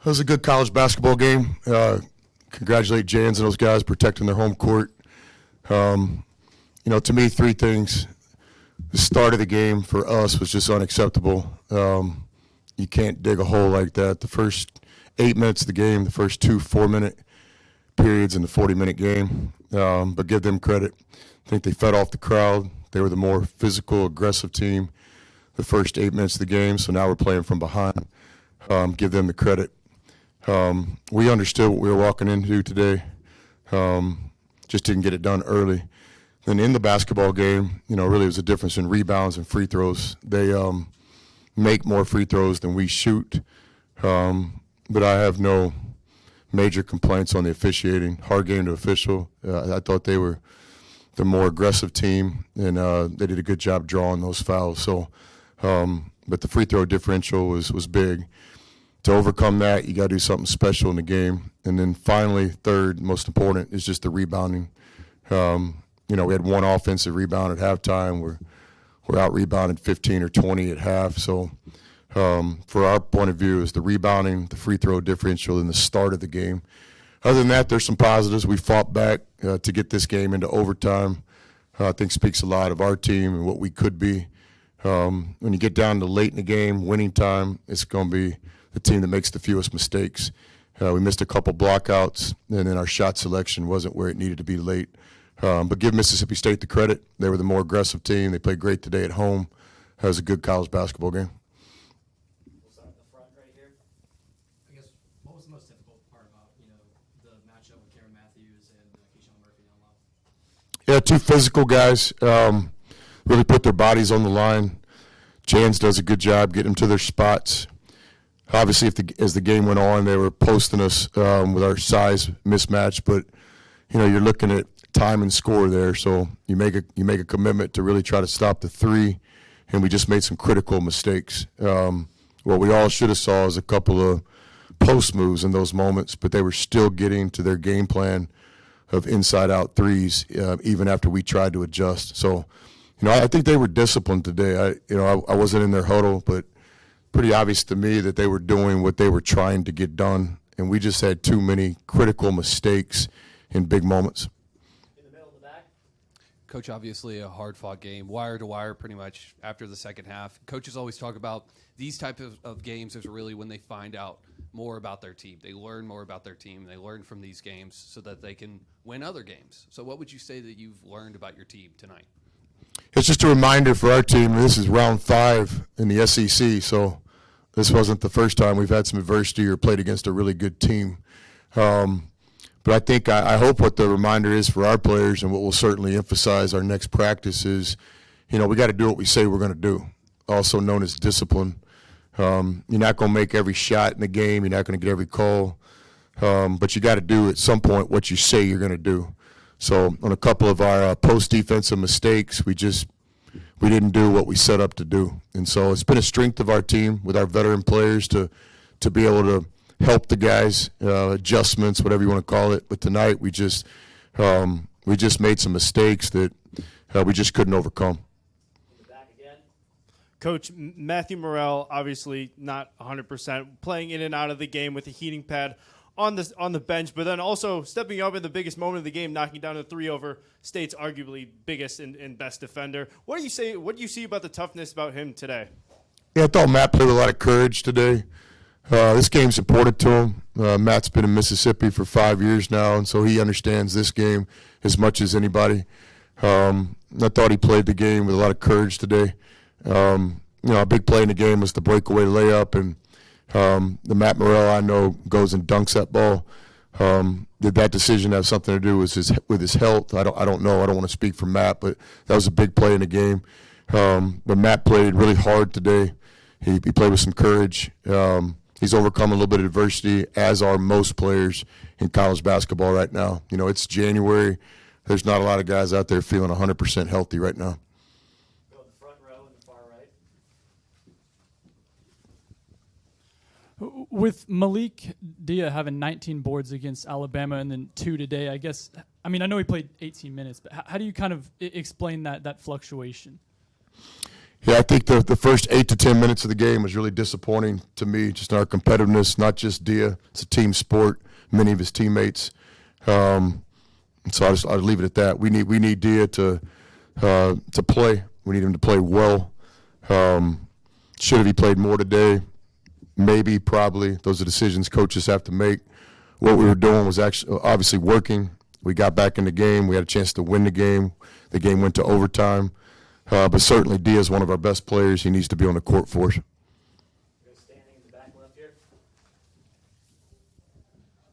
was a good college basketball game. Congratulate Jans and those guys protecting their home court. To me, three things. The start of the game for us was just unacceptable. You can't dig a hole like that. The first 8 minutes of the game, the first 2 4-minute periods in the 40-minute game, but give them credit. I think they fed off the crowd. They were the more physical, aggressive team the first 8 minutes of the game, so now we're playing from behind. Give them the credit. We understood what we were walking into today. Just didn't get it done early. Then in the basketball game, really it was a difference in rebounds and free throws. They make more free throws than we shoot, but I have no major complaints on the officiating. Hard game to official. I thought they were the more aggressive team, and they did a good job drawing those fouls. So, but the free throw differential was big. To overcome that, you got to do something special in the game. And then finally, third, most important, is just the rebounding. We had one offensive rebound at halftime. We're out rebounded 15 or 20 at half. So for our point of view, is the rebounding, the free throw differential in the start of the game. Other than that, there's some positives. We fought back to get this game into overtime. I think speaks a lot of our team and what we could be. When you get down to late in the game, winning time, it's going to be the team that makes the fewest mistakes. We missed a couple blockouts, and then our shot selection wasn't where it needed to be late. But give Mississippi State the credit. They were the more aggressive team. They played great today at home. It was a good college basketball game. We'll start at the front right here. I guess, what was the most difficult part about, the matchup with Karen Matthews and Keyshawn Murphy down low? Yeah, two physical guys. Really put their bodies on the line. Jans does a good job getting them to their spots. Obviously, as the game went on, they were posting us with our size mismatch, but you're looking at time and score there. So you make a commitment to really try to stop the three, and we just made some critical mistakes. What we all should have saw is a couple of post moves in those moments, but they were still getting to their game plan of inside-out threes even after we tried to adjust. So, I think they were disciplined today. I wasn't in their huddle, but pretty obvious to me that they were doing what they were trying to get done, and we just had too many critical mistakes in big moments. In the middle of the back. Coach, obviously a hard-fought game, wire to wire pretty much after the second half. Coaches always talk about these type of games is really when they find out more about their team. They learn more about their team. They learn from these games so that they can win other games. So what would you say that you've learned about your team tonight? It's just a reminder for our team, this is round 5 in the SEC, so this wasn't the first time we've had some adversity or played against a really good team. But I hope what the reminder is for our players, and what we'll certainly emphasize our next practice is, we got to do what we say we're going to do, also known as discipline. You're not going to make every shot in the game. You're not going to get every call. But you got to do at some point what you say you're going to do. So on a couple of our post-defensive mistakes, we didn't do what we set up to do. And so it's been a strength of our team with our veteran players to be able to help the guys, adjustments, whatever you want to call it. But tonight we just made some mistakes that we just couldn't overcome. Back again. Coach, Matthew Morrell, obviously not 100%, playing in and out of the game with a heating pad on the bench, but then also stepping up in the biggest moment of the game, knocking down a 3 over State's arguably biggest and best defender. What do you see about the toughness about him today? Yeah, I thought Matt played with a lot of courage today. This game's important to him. Matt's been in Mississippi for 5 years now, and so he understands this game as much as anybody. I thought he played the game with a lot of courage today. A big play in the game was the breakaway layup, and the Matt Morrell I know goes and dunks that ball. Did that decision have something to do with his health? I don't know. I don't want to speak for Matt, but that was a big play in the game. But Matt played really hard today. He played with some courage. He's overcome a little bit of adversity, as are most players in college basketball right now. It's January. There's not a lot of guys out there feeling 100% healthy right now. Go to the front row and the far right. With Malik Dia having 19 boards against Alabama and then 2 today, I know he played 18 minutes, but how do you kind of explain that fluctuation? Yeah, I think the first 8 to 10 minutes of the game was really disappointing to me, just our competitiveness, not just Dia. It's a team sport, many of his teammates. So I'll leave it at that. We need Dia to play. We need him to play well. Should have he played more today? Maybe, probably. Those are decisions coaches have to make. What we were doing was actually obviously working. We got back in the game. We had a chance to win the game. The game went to overtime. But certainly Dia is one of our best players. He needs to be on the court for us. Standing in the back left here.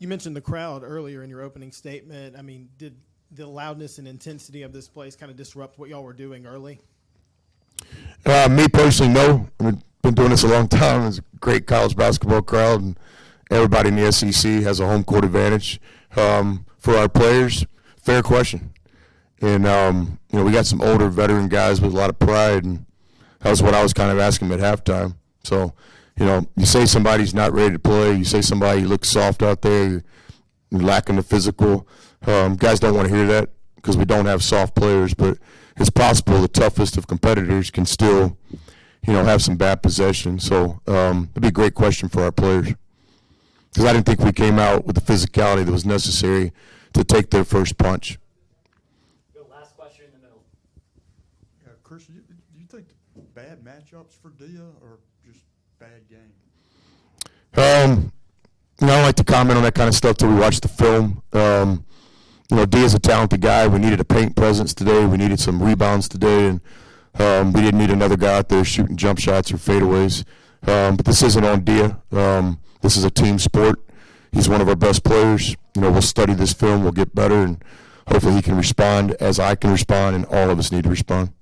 You mentioned the crowd earlier in your opening statement. I mean, did the loudness and intensity of this place kind of disrupt what y'all were doing early? Me personally, no. I've been doing this a long time. It's a great college basketball crowd, and everybody in the SEC has a home court advantage. For our players, fair question. And, we got some older veteran guys with a lot of pride, and that was what I was kind of asking them at halftime. So, you say somebody's not ready to play, you say somebody looks soft out there, you're lacking the physical. Guys don't want to hear that because we don't have soft players, but it's possible the toughest of competitors can still, have some bad possession. So it'd be a great question for our players because I didn't think we came out with the physicality that was necessary to take their first punch. Last question in the middle. Chris, do you think bad matchups for Dia or just bad game? I don't like to comment on that kind of stuff till we watch the film. Dia's a talented guy. We needed a paint presence today. We needed some rebounds today, and we didn't need another guy out there shooting jump shots or fadeaways. But this isn't on Dia. This is a team sport. He's one of our best players. We'll study this film. We'll get better, and hopefully he can respond as I can respond, and all of us need to respond.